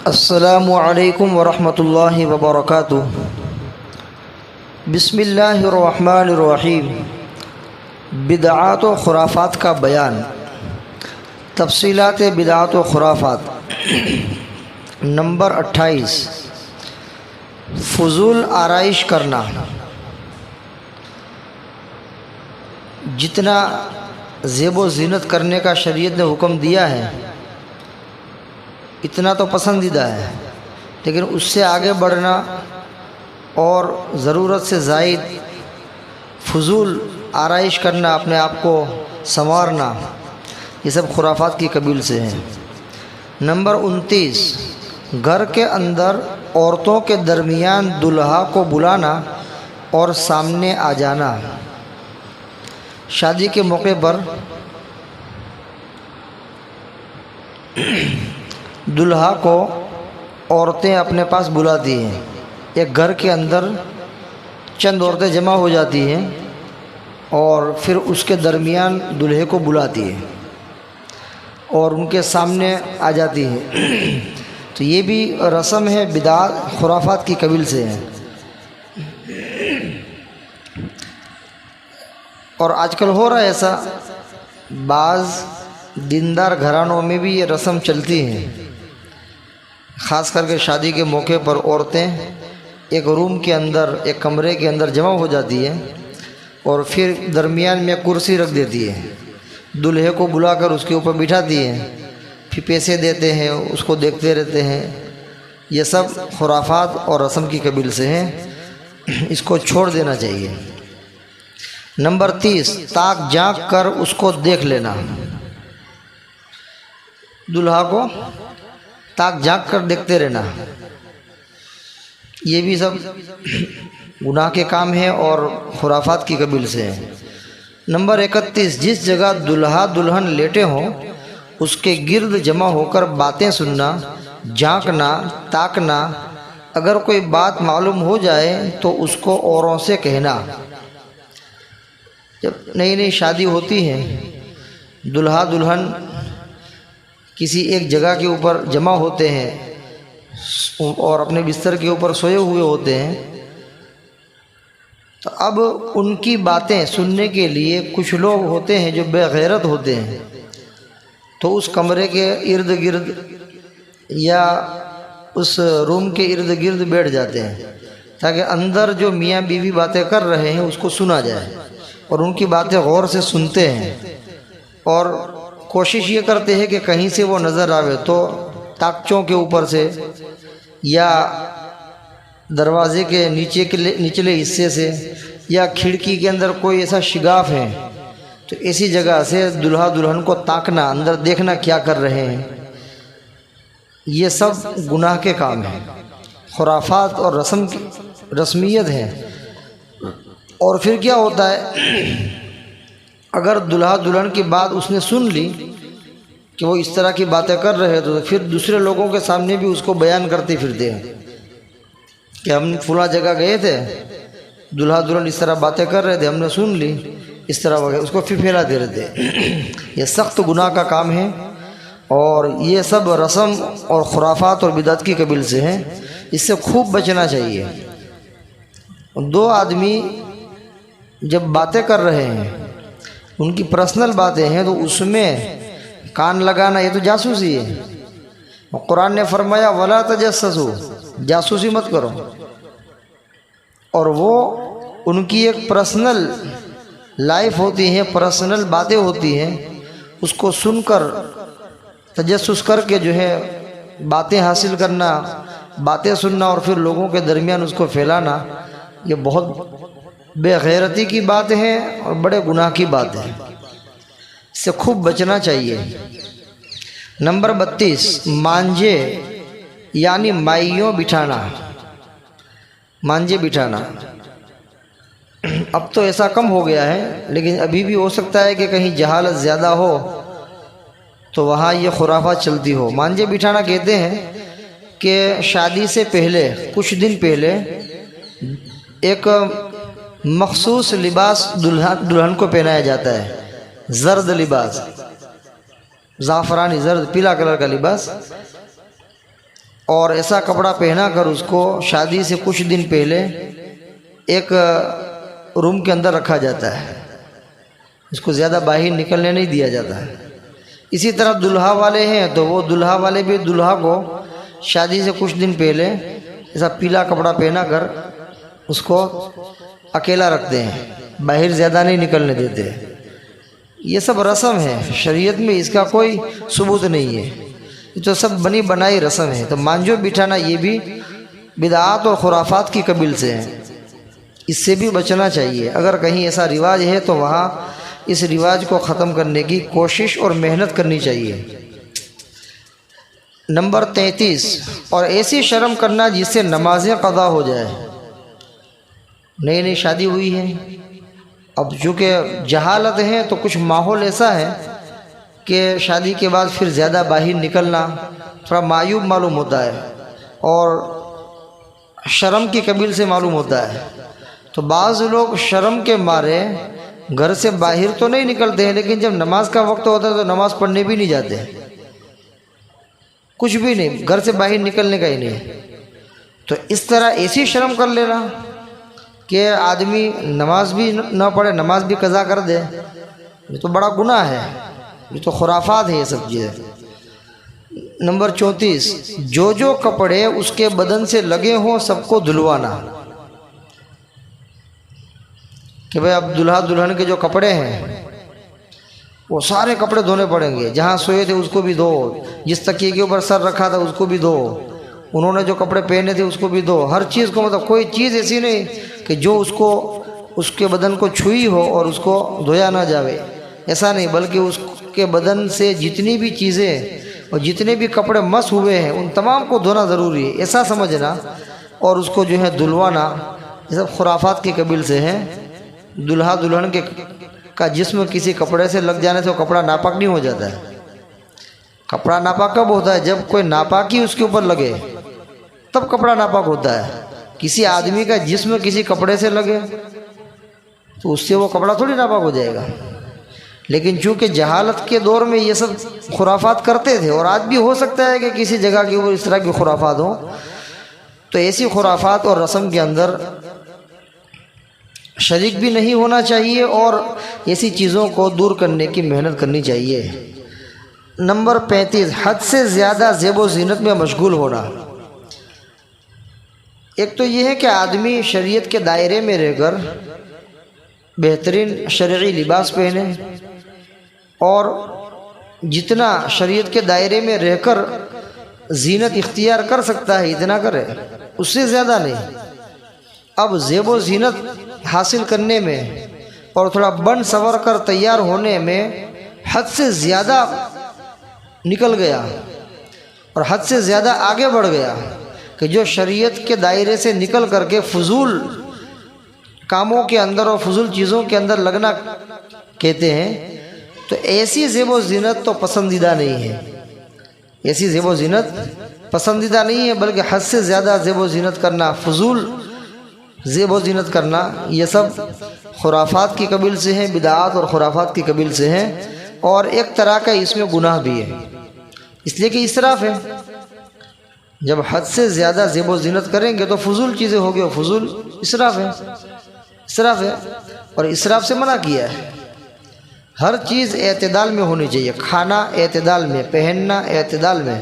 السلام علیکم ورحمۃ اللہ وبرکاتہ۔ بسم اللہ الرحمن الرحیم۔ بدعات و خرافات کا بیان۔ تفصیلات بدعات و خرافات۔ نمبر 28، فضول آرائش کرنا۔ جتنا زیب و زینت کرنے کا شریعت نے حکم دیا ہے اتنا تو پسندیدہ ہے، لیکن اس سے آگے بڑھنا اور ضرورت سے زائد فضول آرائش کرنا، اپنے آپ کو سنوارنا، یہ سب خرافات کی قبیل سے ہیں۔ نمبر 29، گھر کے اندر عورتوں کے درمیان دلہا کو بلانا اور سامنے آ جانا۔ شادی کے موقع پر دلہا کو عورتیں اپنے پاس بلاتی ہیں، ایک گھر کے اندر چند عورتیں جمع ہو جاتی ہیں اور پھر اس کے درمیان دلہے کو بلاتی ہیں اور ان کے سامنے آ جاتی ہیں۔ تو یہ بھی رسم ہے، بدعات خرافات کی قبیل سے ہے۔ اور آج کل ہو رہا ہے ایسا، بعض دیندار گھرانوں میں بھی یہ رسم چلتی ہے، خاص کر کے شادی کے موقع پر عورتیں ایک روم کے اندر، ایک کمرے کے اندر جمع ہو جاتی ہیں اور پھر درمیان میں کرسی رکھ دیتی ہے، دلہے کو بلا کر اس کے اوپر بٹھاتی ہیں، پھر پیسے دیتے ہیں، اس کو دیکھتے رہتے ہیں۔ یہ سب خرافات اور رسم کی قبیل سے ہیں، اس کو چھوڑ دینا چاہیے۔ نمبر 30، تاک جھانک کر اس کو دیکھ لینا۔ دلہا کو تاک جھانک کر دیکھتے رہنا، یہ بھی سب گناہ کے کام ہیں اور خرافات کی قبیل سے ہیں۔ نمبر 31، جس جگہ دلہا دلہن لیٹے ہوں اس کے گرد جمع ہو کر باتیں سننا، جھانکنا، تاکنا۔ اگر کوئی بات معلوم ہو جائے تو اس کو اوروں سے کہنا۔ جب نئی نئی شادی ہوتی ہے، دلہا دلہن کسی ایک جگہ کے اوپر جمع ہوتے ہیں اور اپنے بستر کے اوپر سوئے ہوئے ہوتے ہیں، تو اب ان کی باتیں سننے کے لیے کچھ لوگ ہوتے ہیں جو بے غیرت ہوتے ہیں، تو اس کمرے کے ارد گرد یا اس روم کے ارد گرد بیٹھ جاتے ہیں تاکہ اندر جو میاں بیوی باتیں کر رہے ہیں اس کو سنا جائے، اور ان کی باتیں غور سے سنتے ہیں اور کوشش یہ کرتے ہیں کہ کہیں سے وہ نظر آوے تو تاکچوں کے اوپر سے یا دروازے کے نچلے حصے سے یا کھڑکی کے اندر کوئی ایسا شگاف ہے تو ایسی جگہ سے دلہا دلہن کو تاکنا، اندر دیکھنا کیا کر رہے ہیں۔ یہ سب گناہ کے کام ہیں، خرافات اور رسمیت ہے۔ اور پھر کیا ہوتا ہے، اگر دلہا دلہن کی بات اس نے سن لی کہ وہ اس طرح کی باتیں کر رہے ہیں، تو پھر دوسرے لوگوں کے سامنے بھی اس کو بیان کرتے پھرتے ہیں کہ ہم فلاں جگہ گئے تھے، دلہا دلہن اس طرح باتیں کر رہے تھے، ہم نے سن لی، اس طرح وغیرہ، اس کو پھر پھیلاتے رہتے ہیں۔ یہ سخت گناہ کا کام ہے اور یہ سب رسم اور خرافات اور بدعت کی قبیل سے ہیں، اس سے خوب بچنا چاہیے۔ دو آدمی جب باتیں کر رہے ہیں، ان کی پرسنل باتیں ہیں، تو اس میں کان لگانا یہ تو جاسوسی ہے۔ قرآن نے فرمایا وَلَا تَجَسَّسُوا، جاسوسی مت کرو۔ اور وہ ان کی ایک پرسنل لائف ہوتی ہے، پرسنل باتیں ہوتی ہیں، اس کو سن کر تجسس کر کے جو ہے باتیں حاصل کرنا، باتیں سننا اور پھر لوگوں کے درمیان اس کو پھیلانا، یہ بہت بے غیرتی کی بات ہے اور بڑے گناہ کی بات ہے، اس سے خوب بچنا چاہیے۔ نمبر 32، مانجے یعنی مائیوں بٹھانا۔ مانجے بٹھانا اب تو ایسا کم ہو گیا ہے، لیکن ابھی بھی ہو سکتا ہے کہ کہیں جہالت زیادہ ہو تو وہاں یہ خرافات چلتی ہو۔ مانجے بٹھانا کہتے ہیں کہ شادی سے پہلے کچھ دن پہلے ایک مخصوص لباس دلہن کو پہنایا جاتا ہے، زرد لباس، زعفرانی زرد پیلا کلر کا لباس، اور ایسا کپڑا پہنا کر اس کو شادی سے کچھ دن پہلے ایک روم کے اندر رکھا جاتا ہے، اس کو زیادہ باہر نکلنے نہیں دیا جاتا ہے۔ اسی طرح دلہا والے ہیں تو وہ دلہا والے بھی دلہا کو شادی سے کچھ دن پہلے ایسا پیلا کپڑا پہنا کر اس کو اکیلا رکھتے ہیں، باہر زیادہ نہیں نکلنے دیتے۔ یہ سب رسم ہے، شریعت میں اس کا کوئی ثبوت نہیں ہے، یہ تو سب بنی بنائی رسم ہے۔ تو مانجو بٹھانا یہ بھی بدعات اور خرافات کی قبیل سے ہے، اس سے بھی بچنا چاہیے۔ اگر کہیں ایسا رواج ہے تو وہاں اس رواج کو ختم کرنے کی کوشش اور محنت کرنی چاہیے۔ نمبر 33، اور ایسی شرم کرنا جس سے نمازیں قضا ہو جائے۔ نئی نئی شادی ہوئی ہے، اب چونکہ جہالت ہے تو کچھ ماحول ایسا ہے کہ شادی کے بعد پھر زیادہ باہر نکلنا تھوڑا معیوب معلوم ہوتا ہے اور شرم کی قبیل سے معلوم ہوتا ہے۔ تو بعض لوگ شرم کے مارے گھر سے باہر تو نہیں نکلتے ہیں، لیکن جب نماز کا وقت ہوتا ہے تو نماز پڑھنے بھی نہیں جاتے، کچھ بھی نہیں، گھر سے باہر نکلنے کا ہی نہیں۔ تو اس طرح ایسی شرم کر لینا کہ آدمی نماز بھی نہ پڑھے، نماز بھی قضا کر دے، یہ تو بڑا گناہ ہے، یہ تو خرافات ہے یہ سب چیزیں۔ نمبر 34، جو کپڑے اس کے بدن سے لگے ہوں سب کو دھلوانا، کہ بھئی اب دلہا دلہن کے جو کپڑے ہیں وہ سارے کپڑے دھونے پڑیں گے، جہاں سوئے تھے اس کو بھی دھو، جس تکیے کے اوپر سر رکھا تھا اس کو بھی دھو، انہوں نے جو کپڑے پہنے تھے اس کو بھی دھو، ہر چیز کو، مطلب کوئی چیز ایسی نہیں کہ جو اس کے بدن کو چھوئی ہو اور اس کو دھویا نہ جاوے، ایسا نہیں، بلکہ اس کے بدن سے جتنی بھی چیزیں اور جتنے بھی کپڑے مس ہوئے ہیں ان تمام کو دھونا ضروری ہے، ایسا سمجھنا، اور اس کو جو ہے دھلوانا، یہ سب خرافات کی قبیل سے ہے۔ دلہا دلہن کا جسم کسی کپڑے سے لگ جانے سے وہ کپڑا ناپاک نہیں ہو جاتا ہے۔ کپڑا ناپاک کب ہوتا ہے؟ جب کوئی ناپاکی اس کے اوپر لگے تب کپڑا ناپاک ہوتا ہے۔ کسی آدمی کا جسم کسی کپڑے سے لگے تو اس سے وہ کپڑا تھوڑی ناپاک ہو جائے گا، لیکن چونکہ جہالت کے دور میں یہ سب خرافات کرتے تھے، اور آج بھی ہو سکتا ہے کہ کسی جگہ کے اوپر اس طرح کی خرافات ہوں، تو ایسی خرافات اور رسم کے اندر شریک بھی نہیں ہونا چاہیے اور ایسی چیزوں کو دور کرنے کی محنت کرنی چاہیے۔ نمبر 35، حد سے زیادہ زیب و زینت میں مشغول ہونا۔ ایک تو یہ ہے کہ آدمی شریعت کے دائرے میں رہ کر بہترین شرعی لباس پہنے، اور جتنا شریعت کے دائرے میں رہ کر زینت اختیار کر سکتا ہے اتنا کرے، اس سے زیادہ نہیں۔ اب زیب و زینت حاصل کرنے میں اور تھوڑا بن سنور کر تیار ہونے میں حد سے زیادہ نکل گیا اور حد سے زیادہ آگے بڑھ گیا کہ جو شریعت کے دائرے سے نکل کر کے فضول کاموں کے اندر اور فضول چیزوں کے اندر لگنا کہتے ہیں، تو ایسی زیب و زینت تو پسندیدہ نہیں ہے، ایسی زیب و زینت پسندیدہ نہیں ہے، بلکہ حد سے زیادہ زیب و زینت کرنا، فضول زیب و زینت کرنا، یہ سب خرافات کی قبیل سے ہیں، بدعات اور خرافات کی قبیل سے ہیں، اور ایک طرح کا اس میں گناہ بھی ہے، اس لیے کہ اسراف ہے۔ جب حد سے زیادہ زیب و زینت کریں گے تو فضول چیزیں ہوگی، اور فضول اسراف ہے، اسراف ہے، اور اسراف سے منع کیا ہے۔ ہر چیز اعتدال میں ہونی چاہیے، کھانا اعتدال میں، پہننا اعتدال میں،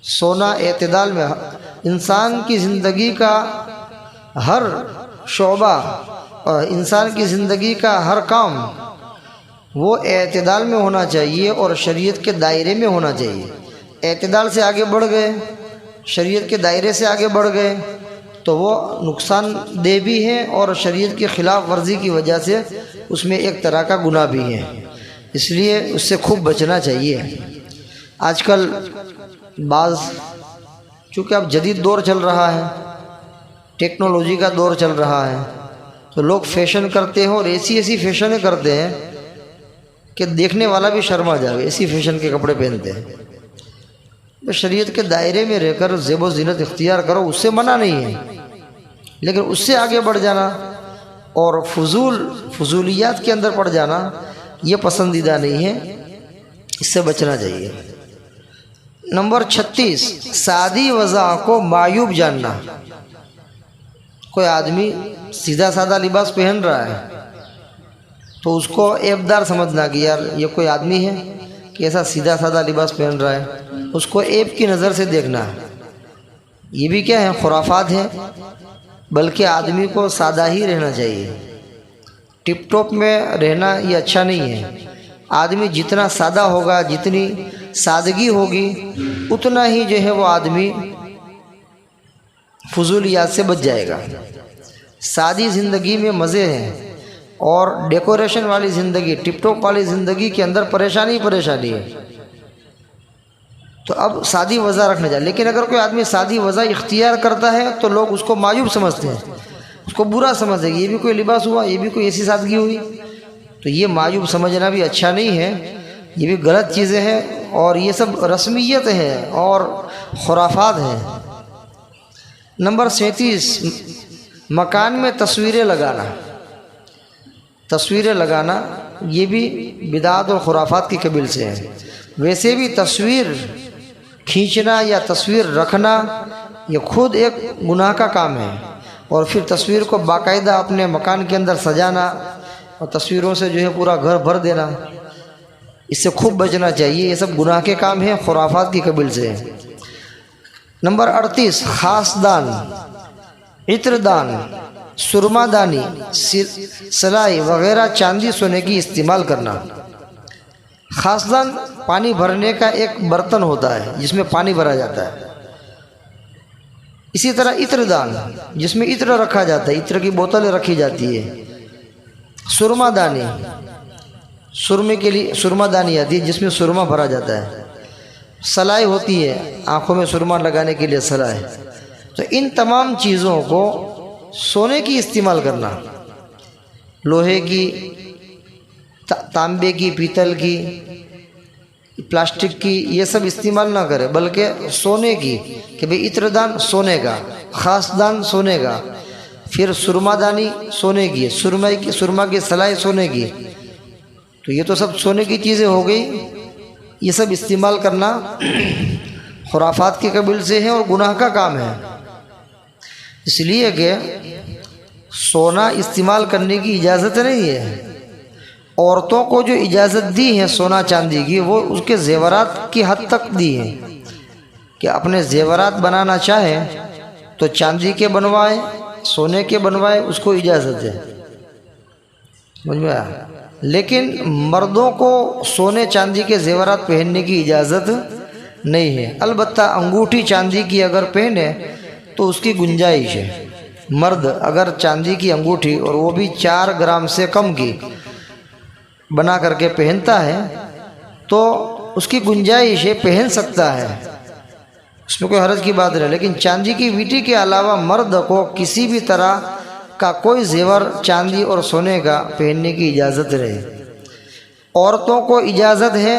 سونا اعتدال میں۔ انسان کی زندگی کا ہر شعبہ اور انسان کی زندگی کا ہر کام وہ اعتدال میں ہونا چاہیے اور شریعت کے دائرے میں ہونا چاہیے۔ اعتدال سے آگے بڑھ گئے، شریعت کے دائرے سے آگے بڑھ گئے تو وہ نقصان دہ بھی ہیں، اور شریعت کی خلاف ورزی کی وجہ سے اس میں ایک طرح کا گناہ بھی ہے، اس لیے اس سے خوب بچنا چاہیے۔ آج کل چونکہ اب جدید دور چل رہا ہے، ٹیکنالوجی کا دور چل رہا ہے، تو لوگ فیشن کرتے ہیں اور ایسی فیشنیں کرتے ہیں کہ دیکھنے والا بھی شرما جائے، ایسی فیشن کے کپڑے پہنتے ہیں۔ تو شریعت کے دائرے میں رہ کر زیب و زینت اختیار کرو، اس سے منع نہیں ہے، لیکن اس سے آگے بڑھ جانا اور فضولیات کے اندر پڑ جانا یہ پسندیدہ نہیں ہے، اس سے بچنا چاہیے۔ نمبر 36، سادی وضع کو معیوب جاننا۔ کوئی آدمی سیدھا سادہ لباس پہن رہا ہے تو اس کو عیبدار سمجھنا کہ یار یہ کوئی آدمی ہے کہ ایسا سیدھا سادہ لباس پہن رہا ہے، اس کو عیب کی نظر سے دیکھنا ہے۔ یہ بھی کیا ہے؟ خرافات ہے۔ بلکہ آدمی کو سادہ ہی رہنا چاہیے، ٹپ ٹاپ میں رہنا یہ اچھا نہیں ہے۔ آدمی جتنا سادہ ہوگا، جتنی سادگی ہوگی، اتنا ہی جو ہے وہ آدمی فضولیات سے بچ جائے گا۔ سادی زندگی میں مزے ہیں، اور ڈیکوریشن والی زندگی، ٹپ ٹاپ والی زندگی کے اندر پریشانی ہے۔ تو اب سادی وضع رکھنا چاہیے۔ لیکن اگر کوئی آدمی سادی وضع اختیار کرتا ہے تو لوگ اس کو معیوب سمجھتے ہیں، اس کو برا سمجھتے ہیں کہ یہ بھی کوئی لباس ہوا، یہ بھی کوئی ایسی سادگی ہوئی۔ تو یہ معیوب سمجھنا بھی اچھا نہیں ہے، یہ بھی غلط چیزیں ہیں، اور یہ سب رسمیت ہے اور خرافات ہیں۔ نمبر 37، مکان میں تصویریں لگانا۔ تصویریں لگانا یہ بھی بدعات اور خرافات کی قبیل سے ہے۔ ویسے بھی تصویر کھینچنا یا تصویر رکھنا یہ خود ایک گناہ کا کام ہے، اور پھر تصویر کو باقاعدہ اپنے مکان کے اندر سجانا اور تصویروں سے جو ہے پورا گھر بھر دینا، اس سے خوب بچنا چاہیے۔ یہ سب گناہ کے کام ہیں، خرافات کی قبیل سے ہے۔ نمبر 38، خاص دان، عطر دان، سرما دانی، سلائی وغیرہ چاندی سونے کی استعمال کرنا۔ خاص دان پانی بھرنے کا ایک برتن ہوتا ہے جس میں پانی بھرا جاتا ہے۔ اسی طرح عطر دان جس میں عطر رکھا جاتا ہے، عطر کی بوتلیں رکھی جاتی ہے۔ سرما دانی، سرمے کے لیے سرما دانی آتی ہے جس میں سرما بھرا جاتا ہے۔ سلائی ہوتی ہے، آنکھوں میں سرما لگانے کے لیے سلائی۔ تو ان تمام چیزوں کو سونے کی استعمال کرنا، لوہے کی، تانبے کی، پیتل کی، پلاسٹک کی، یہ سب استعمال نہ کرے، بلکہ سونے کی، کہ بھئی عطر دان سونے کا، خاص دان سونے کا، پھر سرما دانی سونے کی، سرما کی سلائی سونے کی۔ تو یہ تو سب سونے کی چیزیں ہو گئی، یہ سب استعمال کرنا خرافات کے قبیل سے ہے اور گناہ کا کام ہے۔ اس لیے کہ سونا استعمال کرنے کی اجازت نہیں ہے۔ عورتوں کو جو اجازت دی ہے سونا چاندی کی، وہ اس کے زیورات کی حد تک دی ہے، کہ اپنے زیورات بنانا چاہے تو چاندی کے بنوائے، سونے کے بنوائے، اس کو اجازت ہے، سمجھ میں آیا؟ لیکن مردوں کو سونے چاندی کے زیورات پہننے کی اجازت نہیں ہے۔ البتہ انگوٹھی چاندی کی اگر پہنے تو اس کی گنجائش ہے۔ مرد اگر چاندی کی انگوٹھی، اور وہ بھی 4 گرام سے کم کی، بنا کر کے پہنتا ہے تو اس کی گنجائش ہے، پہن سکتا ہے، اس میں کوئی حرج کی بات نہیں۔ لیکن چاندی کی ویٹی کے علاوہ مرد کو کسی بھی طرح کا کوئی زیور چاندی اور سونے کا پہننے کی اجازت نہیں۔ عورتوں کو اجازت ہے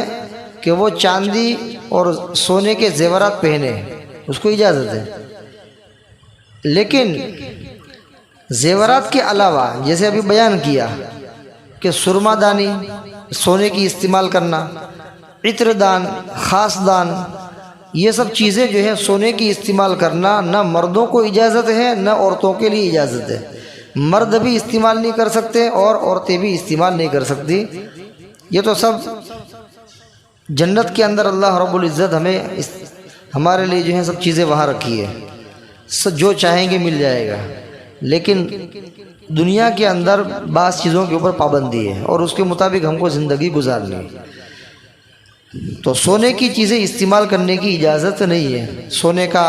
کہ وہ چاندی اور سونے کے زیورات پہنے، اس کو اجازت ہے۔ لیکن زیورات کے علاوہ جیسے ابھی بیان کیا کہ سرما دانی سونے کی استعمال کرنا، عطر دان، خاص دان، یہ سب چیزیں جو ہے سونے کی استعمال کرنا نہ مردوں کو اجازت ہے نہ عورتوں کے لیے اجازت ہے۔ مرد بھی استعمال نہیں کر سکتے اور عورتیں بھی استعمال نہیں کر سکتی۔ یہ تو سب جنت کے اندر اللہ رب العزت ہمارے لیے جو ہے سب چیزیں وہاں رکھی ہے، جو چاہیں گے مل جائے گا۔ لیکن دنیا کے اندر بعض چیزوں کے اوپر پابندی ہے اور اس کے مطابق ہم کو زندگی گزارنی ہے۔ تو سونے کی چیزیں استعمال کرنے کی اجازت نہیں ہے۔ سونے کا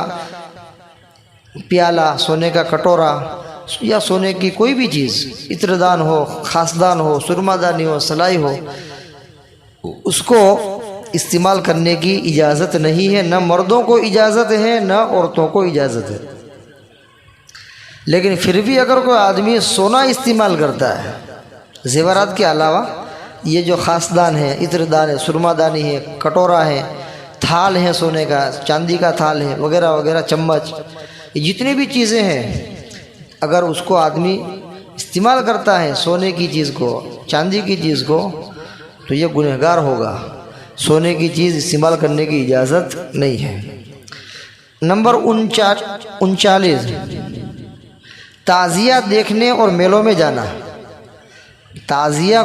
پیالہ، سونے کا کٹورا یا سونے کی کوئی بھی چیز، عطر دان ہو، خاص دان ہو، سرما دانی ہو، سلائی ہو، اس کو استعمال کرنے کی اجازت نہیں ہے۔ نہ مردوں کو اجازت ہے نہ عورتوں کو اجازت ہے۔ لیکن پھر بھی اگر کوئی آدمی سونا استعمال کرتا ہے زیورات کے علاوہ، یہ جو خاص دان ہے، عطر دان ہے، سرما دانی ہے، کٹورا ہے، تھال ہے سونے کا، چاندی کا تھال ہے، وغیرہ وغیرہ، چمچ، یہ جتنی بھی چیزیں ہیں، اگر اس کو آدمی استعمال کرتا ہے سونے کی چیز کو، چاندی کی چیز کو، تو یہ گنہگار ہوگا۔ سونے کی چیز استعمال کرنے کی اجازت نہیں ہے۔ نمبر 39 تعزیہ دیکھنے اور میلوں میں جانا۔ تعزیہ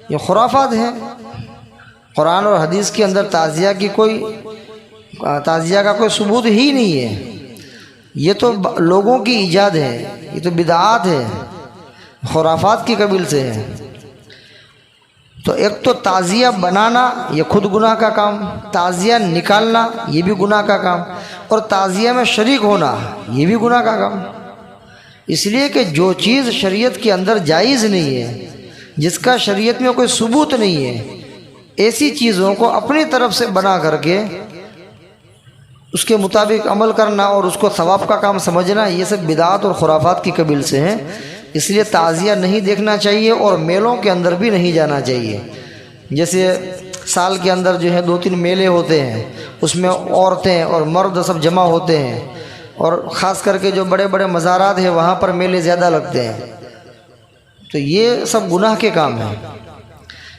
یہ خرافات ہیں، قرآن اور حدیث کے اندر تعزیہ کا کوئی ثبوت ہی نہیں ہے، یہ تو لوگوں کی ایجاد ہے، یہ تو بدعات ہے، خرافات کی قبیل سے ہے۔ تو ایک تو تعزیہ بنانا یہ خود گناہ کا کام، تعزیہ نکالنا یہ بھی گناہ کا کام، اور تعزیہ میں شریک ہونا یہ بھی گناہ کا کام۔ اس لیے کہ جو چیز شریعت کے اندر جائز نہیں ہے، جس کا شریعت میں کوئی ثبوت نہیں ہے، ایسی چیزوں کو اپنی طرف سے بنا کر کے اس کے مطابق عمل کرنا اور اس کو ثواب کا کام سمجھنا، یہ سب بدعات اور خرافات کی قبیل سے ہیں۔ اس لیے تعزیہ نہیں دیکھنا چاہیے اور میلوں کے اندر بھی نہیں جانا چاہیے۔ جیسے سال کے اندر جو ہے 2-3 میلے ہوتے ہیں، اس میں عورتیں اور مرد سب جمع ہوتے ہیں، اور خاص کر کے جو بڑے بڑے مزارات ہیں وہاں پر میلے زیادہ لگتے ہیں، تو یہ سب گناہ کے کام ہیں،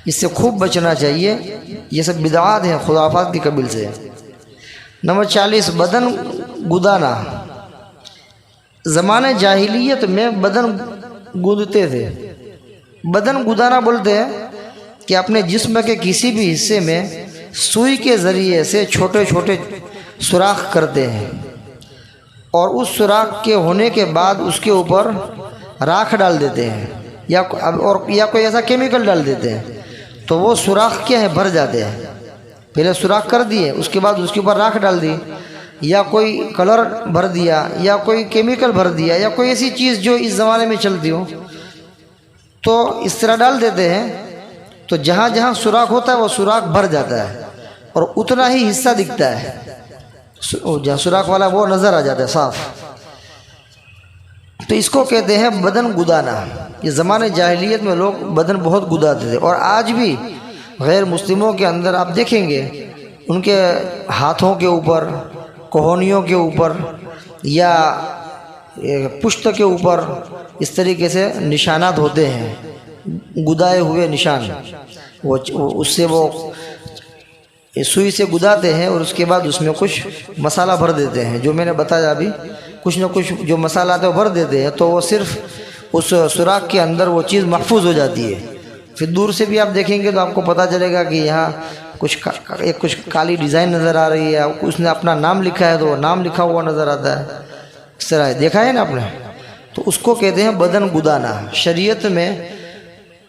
اس سے خوب بچنا چاہیے، یہ سب بدعات ہیں، خرافات کی قبیل سے۔ نمبر 40 بدن گدانا۔ زمانے جاہلیت میں بدن گودتے تھے۔ بدن گدانا بولتے ہیں کہ اپنے جسم کے کسی بھی حصے میں سوئی کے ذریعے سے چھوٹے چھوٹے سوراخ کرتے ہیں، اور اس سوراخ کے ہونے کے بعد اس کے اوپر راکھ ڈال دیتے ہیں یا کوئی ایسا کیمیکل ڈال دیتے ہیں، تو وہ سوراخ کیا ہے بھر جاتے ہیں۔ پہلے سوراخ کر دیے، اس کے بعد اس کے اوپر راکھ ڈال دی، یا کوئی کلر بھر دیا، یا کوئی کیمیکل بھر دیا، یا کوئی ایسی چیز جو اس زمانے میں چلتی ہو، تو اس طرح ڈال دیتے ہیں، تو جہاں جہاں سوراخ ہوتا ہے وہ سوراخ بھر جاتا ہے، اور اتنا ہی حصہ دکھتا ہے، جہاں سوراخ والا وہ نظر آ جاتا ہے صاف۔ تو اس کو کہتے ہیں بدن گدانا۔ یہ زمانے جاہلیت میں لوگ بدن بہت گداتے تھے، اور آج بھی غیر مسلموں کے اندر آپ دیکھیں گے ان کے ہاتھوں کے اوپر، کوہنیوں کے اوپر یا پشت کے اوپر اس طریقے سے نشانات ہوتے ہیں، گدائے ہوئے نشان، وہ اس سے وہ سوئی سے گداتے ہیں، اور اس کے بعد اس میں کچھ مسالہ بھر دیتے ہیں، جو میں نے بتایا ابھی، کچھ نہ کچھ جو مسالہ آتا ہے وہ بھر دیتے ہیں، تو وہ صرف اس سوراخ کے اندر وہ چیز محفوظ ہو جاتی ہے۔ پھر دور سے بھی آپ دیکھیں گے تو آپ کو پتہ چلے گا کہ یہاں کچھ کالی ڈیزائن نظر آ رہی ہے، اس نے اپنا نام لکھا ہے تو وہ نام لکھا ہوا نظر آتا ہے، اس طرح دیکھا ہے نا آپ نے۔ تو اس کو کہتے ہیں بدن گدانا۔ شریعت میں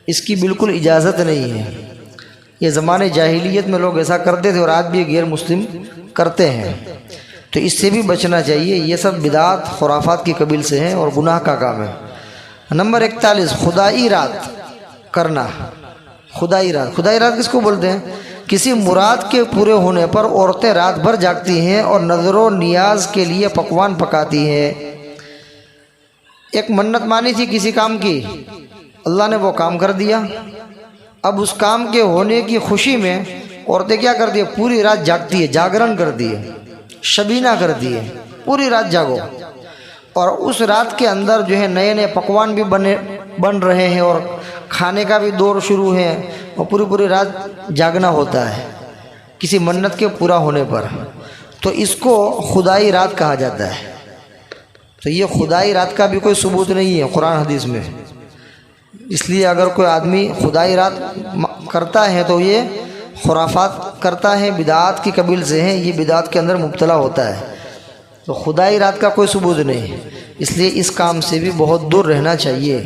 اس کی بالکل اجازت نہیں ہے، یہ زمانے جاہلیت میں لوگ ایسا کرتے تھے، اور آج بھی غیر مسلم کرتے ہیں، تو اس سے بھی بچنا چاہیے، یہ سب بدعات خرافات کی قبیل سے ہیں اور گناہ کا کام ہے۔ نمبر 41 خدائی رات کرنا۔ خدائی رات کس کو بولتے ہیں؟ کسی مراد کے پورے ہونے پر عورتیں رات بھر جاگتی ہیں اور نظر و نیاز کے لیے پکوان پکاتی ہیں۔ ایک منت مانی تھی کسی کام کی، اللہ نے وہ کام کر دیا، اب اس کام کے ہونے کی خوشی میں عورتیں کیا کرتی ہیں؟ پوری رات جاگتی ہے، جاگرن کرتی ہے، شبینہ کرتی ہے، پوری رات جاگو، اور اس رات کے اندر جو ہے نئے نئے پکوان بھی بن رہے ہیں، اور کھانے کا بھی دور شروع ہے، اور پوری رات جاگنا ہوتا ہے کسی منت کے پورا ہونے پر، تو اس کو خدائی رات کہا جاتا ہے۔ تو یہ خدائی رات کا بھی کوئی ثبوت نہیں ہے قرآن حدیث میں، اس لیے اگر کوئی آدمی خدائی رات کرتا ہے تو یہ خرافات کرتا ہے، بدعات کی قبیل سے ہیں، یہ بدعات کے اندر مبتلا ہوتا ہے۔ تو خدائی رات کا کوئی ثبوت نہیں، اس لیے اس کام سے بھی بہت دور رہنا چاہیے۔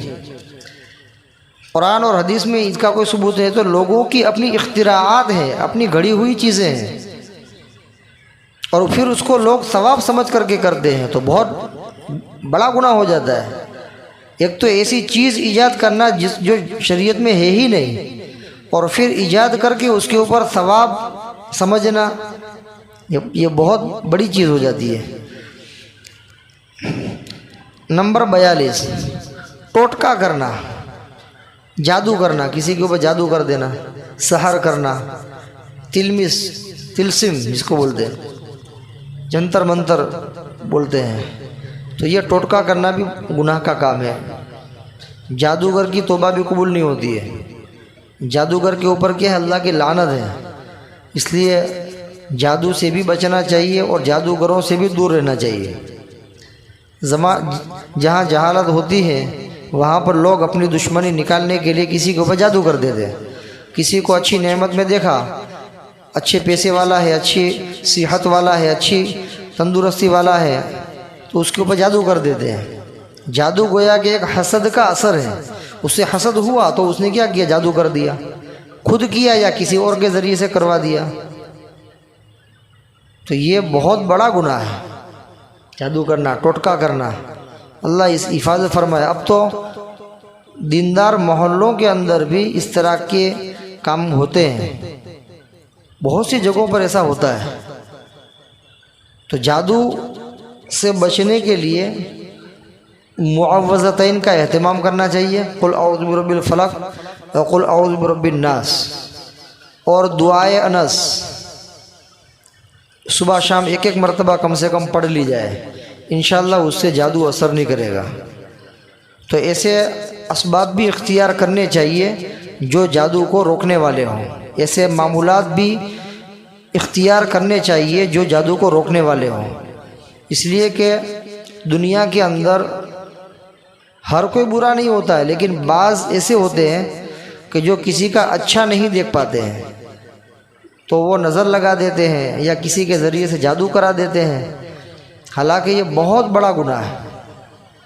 قرآن اور حدیث میں اس کا کوئی ثبوت ہے تو لوگوں کی اپنی اختراعات ہیں، اپنی گھڑی ہوئی چیزیں ہیں، اور پھر اس کو لوگ ثواب سمجھ کر کے کرتے ہیں، تو بہت بڑا گناہ ہو جاتا ہے۔ ایک تو ایسی چیز ایجاد کرنا جو شریعت میں ہے ہی نہیں، اور پھر ایجاد کر کے اس کے اوپر ثواب سمجھنا، یہ بہت بڑی چیز ہو جاتی ہے۔ نمبر 42 ٹوٹکا کرنا، جادو کرنا، کسی کے اوپر جادو کر دینا، سحر کرنا، تلسم جس کو بولتے ہیں، جنتر منتر بولتے ہیں، تو یہ ٹوٹکا کرنا بھی گناہ کا کام ہے۔ جادوگر کی توبہ بھی قبول نہیں ہوتی ہے، جادوگر کے اوپر کیا ہے؟ اللہ کی لعنت ہے، اس لیے جادو سے بھی بچنا چاہیے اور جادوگروں سے بھی دور رہنا چاہیے۔ جہاں جہالت ہوتی ہے وہاں پر لوگ اپنی دشمنی نکالنے کے لیے کسی کے اوپر جادو کر دیتے ہیں۔ کسی کو اچھی نعمت میں دیکھا، اچھے پیسے والا ہے، اچھی صحت والا ہے، اچھی تندرستی والا ہے، تو اس کے اوپر جادو کر دیتے ہیں۔ جادو گویا کہ ایک حسد کا اثر ہے، اس سے حسد ہوا تو اس نے کیا کیا؟ جادو کر دیا، خود کیا یا کسی اور کے ذریعے سے کروا دیا۔ تو یہ بہت بڑا گناہ ہے، جادو کرنا، ٹوٹکا کرنا۔ اللہ اس حفاظت فرمائے۔ اب تو دیندار محلوں کے اندر بھی اس طرح کے کام ہوتے ہیں، بہت سی جگہوں پر ایسا ہوتا ہے۔ تو جادو سے بچنے کے لیے معوذتین کا اہتمام کرنا چاہیے، قل اعوذ برب الفلق اور قل اعوذ برب الناس، اور دعائے انس صبح شام ایک ایک مرتبہ کم سے کم پڑھ لی جائے، انشاءاللہ اس سے جادو اثر نہیں کرے گا۔ تو ایسے اسباب بھی اختیار کرنے چاہیے جو جادو کو روکنے والے ہوں، ایسے معمولات بھی اختیار کرنے چاہیے جو جادو کو روکنے والے ہوں، اس لیے کہ دنیا کے اندر ہر کوئی برا نہیں ہوتا ہے، لیکن بعض ایسے ہوتے ہیں کہ جو کسی کا اچھا نہیں دیکھ پاتے ہیں تو وہ نظر لگا دیتے ہیں یا کسی کے ذریعے سے جادو کرا دیتے ہیں، حالانکہ یہ بہت بڑا گناہ ہے۔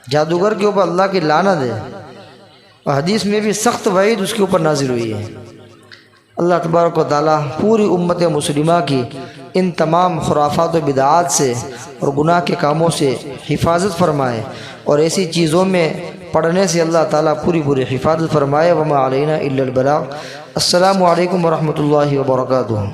جادوگر کے اوپر اللہ کی لعنت ہے، اور حدیث میں بھی سخت وعید اس کے اوپر نازل ہوئی ہے۔ اللہ تبارک و تعالیٰ پوری امت مسلمہ کی ان تمام خرافات و بدعات سے اور گناہ کے کاموں سے حفاظت فرمائے، اور ایسی چیزوں میں پڑھنے سے اللہ تعالیٰ پوری حفاظت فرمائے۔ وما علینا الا البلاغ۔ السلام علیکم ورحمۃ اللہ وبرکاتہ۔